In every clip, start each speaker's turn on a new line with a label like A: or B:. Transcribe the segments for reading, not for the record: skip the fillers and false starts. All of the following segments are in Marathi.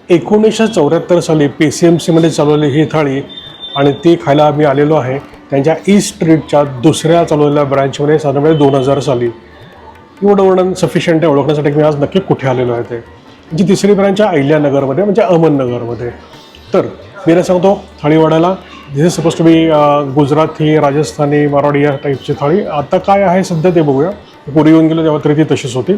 A: 1974 साली PCMCमध्ये चालवली ही थाळी आणि ती खायला आम्ही आलेलो आहे त्यांच्या ईस्ट स्ट्रीटच्या दुसऱ्या चालवलेल्या ब्रँचमध्ये साधारणपणे 2000 साली. एवढं वर्णन सफिशियंट आहे ओळखण्यासाठी मी आज नक्की कुठे आलेलो आहे ते. जी तिसरी ब्रँच आहे अहिल्यानगरमध्ये म्हणजे अहमदनगरमध्ये. तर मी ना सांगतो थाळीवाड्याला दिस is suppose to be Gujarati, Rajasthani, Marathi या टाईपची थाळी. आता काय आहे सध्या ते बघूया. पूर्वी येऊन गेलो तेव्हा तरी ती तशीच होती.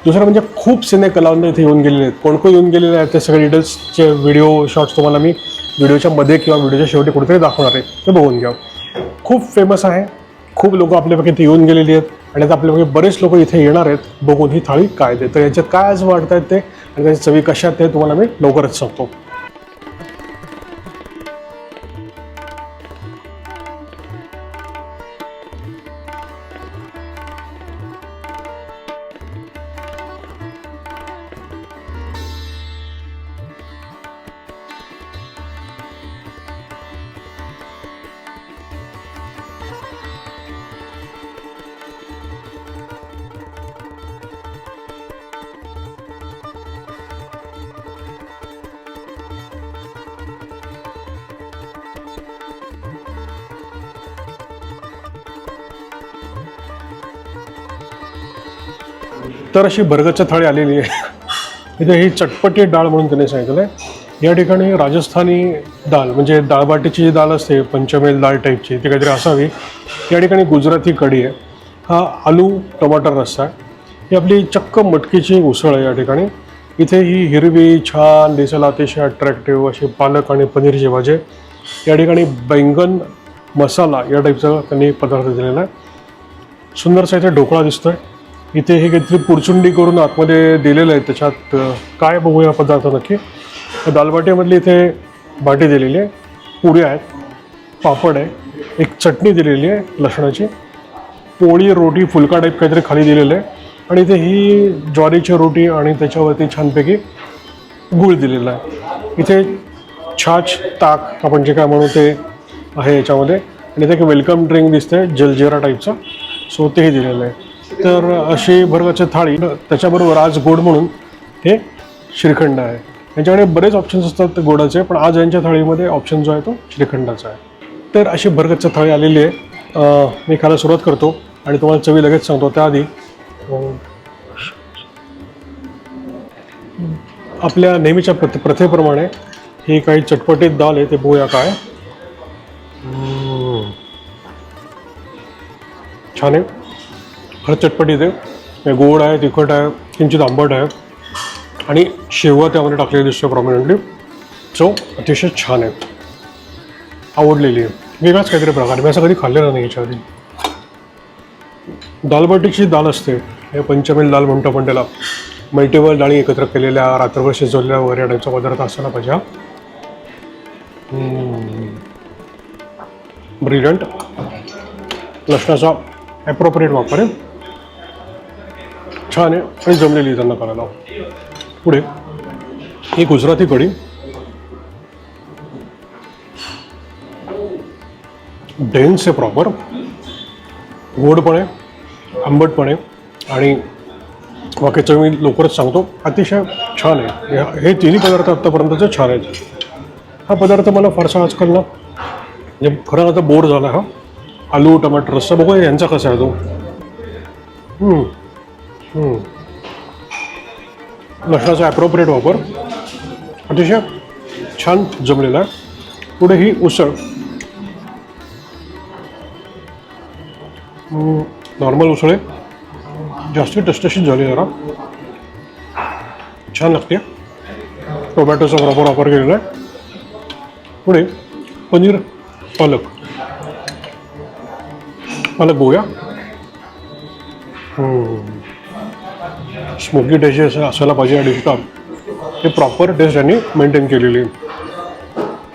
A: दुसरं म्हणजे खूप सिने कलावंत इथे येऊन गेलेले आहेत. कोण कोण येऊन गेलेले आहेत ते सगळे डिटेल्सचे व्हिडिओ शॉर्ट्स तुम्हाला मी व्हिडिओच्या मध्ये किंवा व्हिडिओच्या शेवटी कुठेतरी दाखवणार आहे, ते बघून घ्या. खूप फेमस आहे. खूप लोक आपल्यापैकी इथे येऊन गेलेली आहेत आणि आता आपल्यापैकी बरेच लोक इथे येणार आहेत बघून ही थाळी काय ते. तर याच्यात काय आज वाटत आहेत ते आणि त्याची चवी कशा आहेत ते तुम्हाला मी लवकरच सांगतो. तर अशी भरगच्च थाळी आलेली आहे. इथे ही चटपटी डाळ म्हणून त्यांनी सांगितलं आहे. या ठिकाणी राजस्थानी डाळ म्हणजे डाळबाटीची जी डाळ असते पंचमेल डाळ टाईपची ती काहीतरी असावी. या ठिकाणी गुजराती कढी आहे. हा आलू टमाटर रस्सा आहे. ही आपली चक्क मटकीची उसळ आहे. या ठिकाणी इथे ही हिरवी छान दिसायला अतिशय अट्रॅक्टिव्ह अशी पालक आणि पनीरची भाजी आहे. या ठिकाणी बैंगन मसाला या टाईपचा त्यांनी पदार्थ दिलेला आहे. सुंदरसा इथे ढोकळा दिसतोय. इथे हे काहीतरी पुरचुंडी करून आतमध्ये दिलेलं आहे. त्याच्यात काय बघूया पदार्थ नक्की. दालबाटीमधली इथे बाटी दिलेली आहे, पुऱ्या आहेत, पापड आहे, एक चटणी दिलेली आहे लसणाची, पोळी रोटी फुलका टाईप काहीतरी खाली दिलेलं आहे आणि इथे ही ज्वारीची रोटी आणि त्याच्यावरती छानपैकी गूळ दिलेला आहे. इथे छाछ ताक आपण जे काय म्हणू ते आहे याच्यामध्ये आणि इथे एक वेलकम ड्रिंक दिसतंय जलजिरा टाईपचं, सो तेही दिलेलं आहे. तर अशी भरगच्च थाळी. त्याच्याबरोबर आज गोड म्हणून हे श्रीखंड आहे. यांच्याकडे बरेच ऑप्शन्स असतात गोडाचे, पण आज यांच्या थाळीमध्ये ऑप्शन जो आहे तो श्रीखंडाचा आहे. तर अशी भरगच्च थाळी आलेली आहे. मी खायला सुरुवात करतो आणि तुम्हाला चवी लगेच सांगतो. त्याआधी आपल्या नेहमीच्या प्रथेप्रमाणे ही काही चटपटीत दाल आहे ते बघूया काय. छान आहे, खरंच चटपटीत आहे. गोड आहे, तिखट आहे, किंचित आंबट आहे आणि शेवगा त्यामध्ये टाकलेली दिसतो प्रॉमिनंटली. सो अतिशय छान आहे, आवडलेली आहे. वेगळाच काहीतरी प्रकार, मी असं कधी खाल्लेलं नाही याच्या आधी. दालबाटीची दाल असते, हे पंचमेल दाल म्हणतो आपण त्याला. मल्टिपल डाळी एकत्र केलेल्या रात्रभर शिजवलेल्या वगैरे टाईपचा पदार्थ असायला पाहिजे. ब्रिलियंट. लसणाचा ॲप्रोप्रिएट वापर आहे, छान आहे आणि जमलेली त्यांना करायला. पुढे ही गुजराती कढी, डेन्स आहे, प्रॉपर गोड पण आहे, आंबट पण आहे आणि वाक्याचं मी लवकरच सांगतो अतिशय छान आहे. हे तिन्ही पदार्थ आत्तापर्यंतचे छान आहेत. हा पदार्थ मला फारसा आजकाल ना म्हणजे खरं आता बोर झाला. हा आलू टमाटर रस्सा बघूया यांचा कसा आहे तो. लसणाचा ॲप्रोप्रिएट वापर अतिशय छान जमलेला आहे. पुढे ही उसळ, नॉर्मल उसळ आहे, जास्ती टसटशीत झाली, जरा छान लागते. टोमॅटोचा प्रॉपर वापर केलेला आहे. पुढे पनीर पालक बघूया. स्मोकी टेस्ट असायला पाहिजे या डिशचा. हे प्रॉपर टेस्ट यांनी मेंटेन केलेली आहे,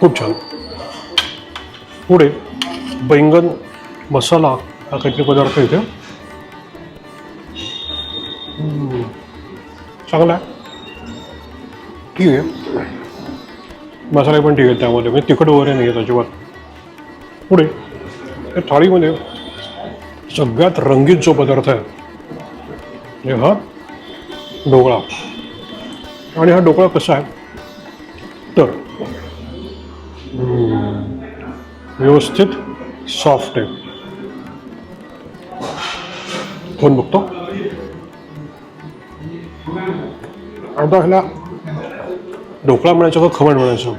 A: खूप छान. पुढे बैंगन मसाला हा काहीतरी पदार्थ इथे चांगला आहे, ठीक आहे. मसाला पण ठीक आहे त्यामध्ये, म्हणजे तिखट वगैरे नाही आहे अजिबात. पुढे या थाळीमध्ये सगळ्यात रंगीत जो पदार्थ आहे म्हणजे हा ढोकळा. आणि हा ढोकळा कसा आहे तर व्यवस्थित सॉफ्ट आहे. कोण बघतो आता ह्याला ढोकळा म्हणायचं का खमण म्हणायचं.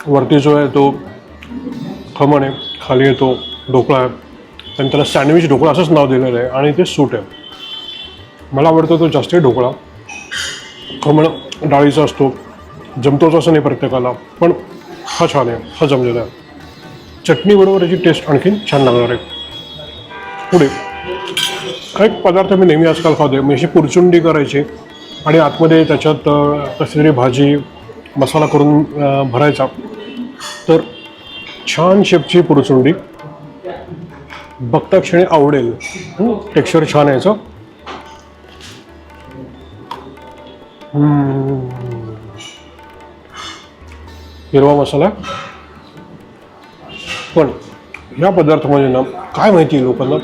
A: वरती जो आहे तो खमण आहे, खाली आहे तो ढोकळा आहे. आणि त्याला सँडविच ढोकळा असंच नाव दिलेलं आहे आणि ते सूट आहे. मला आवडतो तो जास्त ढोकळा. खमण डाळीचा असतो, जमतोच असं नाही प्रत्येकाला, पण हा छान आहे, हा जमलेला आहे. चटणीबरोबर याची टेस्ट आणखीन छान लागणार आहे. पुढे हा एक पदार्थ मी नेहमी आजकाल खातोय, मी अशी पुरचुंडी करायची आणि आतमध्ये त्याच्यात कसली भाजी मसाला करून भरायचा. तर छान शेपची पुरचुंडी बघता क्षणी आवडेल. टेक्स्चर छान आहे याचं. हिरवा मसाला. पण या पदार्थामध्ये ना काय माहिती आहे लोकांना,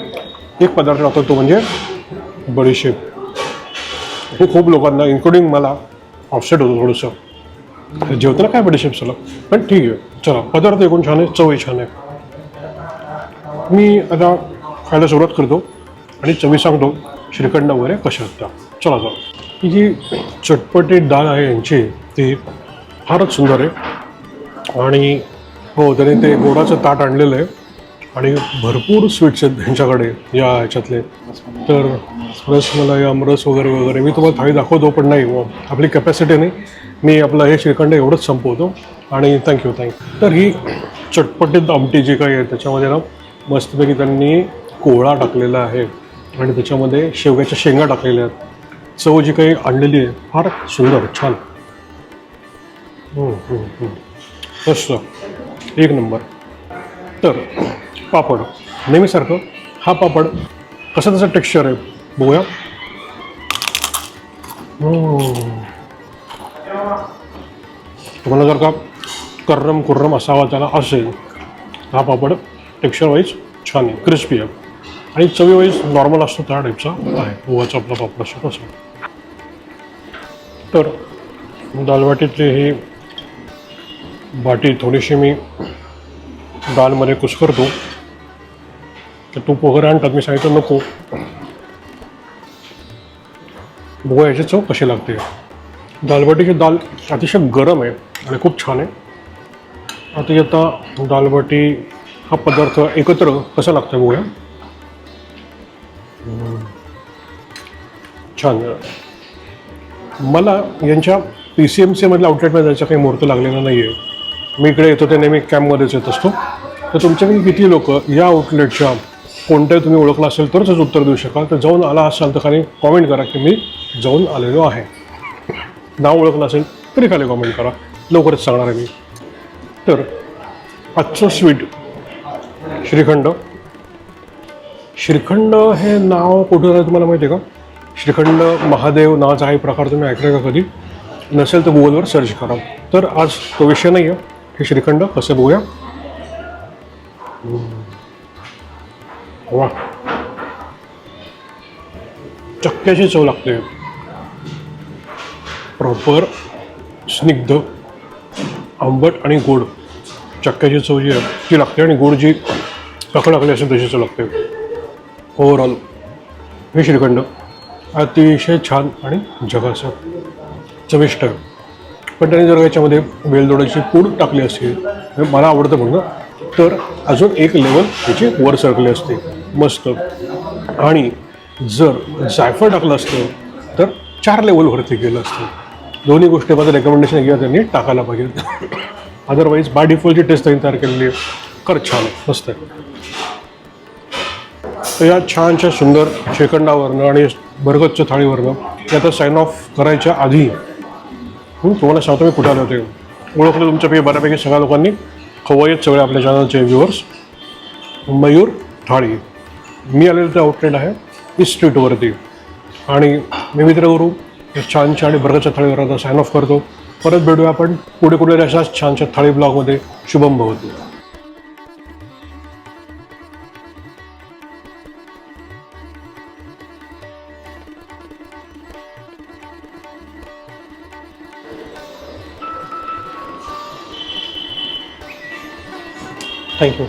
A: एक पदार्थ लागतो तो म्हणजे बडीशेप. हे खूप लोकांना इन्क्लुडिंग मला ऑफसेट होतं थोडंसं, जेवताना काय बडीशेप चला, पण ठीक आहे चला. पदार्थ एकूण छान आहे, चवही छान आहे. मी आता खायला सुरुवात करतो आणि चवी सांगतो श्रीखंड वगैरे कशा आहेत त्या. चला चला. ही जी चटपटी डाळ आहे यांची ती फारच सुंदर आहे. आणि हो, त्याने ते गोडाचं ताट आणलेलं आहे आणि भरपूर स्वीट्स आहेत त्यांच्याकडे या ह्याच्यातले. तर रसमलाई, आमरस वगैरे वगैरे मी तुम्हाला थाळी दाखवतो, पण नाही आपली कॅपॅसिटी नाही. मी आपलं हे श्रीखंड एवढंच संपवतो आणि थँक्यू. तर ही चटपटीत आमटी जी काही आहे त्याच्यामध्ये ना मस्तपैकी त्यांनी कोहळा टाकलेला आहे आणि त्याच्यामध्ये शेवग्याच्या शेंगा टाकलेल्या आहेत. चव जी काही आणलेली आहे फार सुंदर, छान, मस्त, एक नंबर. तर पापड नेहमीसारखं हा पापड कसं त्याचं टेक्स्चर आहे बघूया. तुम्हाला जर का कर्रम कुर्रम असावा त्याला असेल, हा पापड टेक्स्चर वाईज छान आहे, क्रिस्पी आहे आणि चवी वाईज नॉर्मल असतो त्या टाईपचा आहे. ओवाचा आपला पापड असतो तसं. तर दालबाटीतली ही बाटी थोडीशी मी दालमध्ये कुस्करतो. तर तूप वगैरे आणतात, मी सांगितलं नको. बघूया याची चव कशी लागते. दालबाटीची दाल अतिशय गरम आहे आणि खूप छान आहे. आता दालबाटी हा पदार्थ एकत्र कसा लागतो बघूया. छान. मला यांच्या PCMC मधल्या आउटलेटमध्ये जायचा काही मुहूर्त लागलेला नाही आहे. मी इकडे येतो ते नेहमी कॅम्पमध्येच येत असतो. तर तुमच्याकडे किती लोक या आउटलेटच्या कोणत्याही तुम्ही ओळखला असेल तरच उत्तर देऊ शकाल. तर जाऊन आला असाल तर खाली कॉमेंट करा की मी जाऊन आलेलो आहे. नाव ओळखलं असेल तरी खाली कॉमेंट करा, लवकरच सांगणार आहे मी. तर आजचं स्वीट श्रीखंड. श्रीखंड हे नाव कुठून आहे तुम्हाला माहिती आहे का? श्रीखंड महादेव नावाचा हा प्रकार तुम्ही ऐकला का कधी? नसेल तर गुगलवर सर्च करा. तर आज तो विषय नाही आहे. हे श्रीखंड कसं बघूया. वा, चक्क्याची चव लागते. प्रॉपर स्निग्ध, आंबट आणि गोड चक्क्याची चव जी आहे ती लागते आणि गोड जी टाकली असेल तशी चव लागते. ओव्हरऑल हे श्रीखंड अतिशय छान आणि झकास चविष्ट आहे. पण त्याने जर याच्यामध्ये वेलदोड्याची पूड टाकली असेल, मला आवडतं म्हणून, तर अजून एक लेवल त्याची वर सरकली असते मस्त. आणि जर जायफळ टाकलं असतं तर 4 लेवलवरती गेलं असतं. दोन्ही गोष्टी माझं रेकमेंडेशन घ्या त्यांनी टाकायला पाहिजे. अदरवाईज बाय डिफॉल्टची टेस्ट त्यांनी तयार केलेली आहे. खरंच छान आहे, मस्त आहे. तर या छानशा सुंदर श्रीखंडावरनं आणि बरगतच्या थाळीवरनं आता साईन ऑफ करायच्या आधी तुम्हाला सांगतो मी कुठे आले होते. ओळखलं तुमच्यापैकी बऱ्यापैकी सगळ्या लोकांनी, खवय्येत सगळे आपल्या चॅनलचे व्ह्युअर्स. मयूर थाळी मी आलेलं ते आउटलेट आहे ईस्ट स्ट्रीटवरती. आणि मी मित्र करू छानशा आणि बरगतच्या थाळीवर आता साईन ऑफ करतो. परत भेटूया आपण पुढे कुठे अशाच छानशा थाळी ब्लॉगमध्ये. शुभम भवतु. थँक्यू.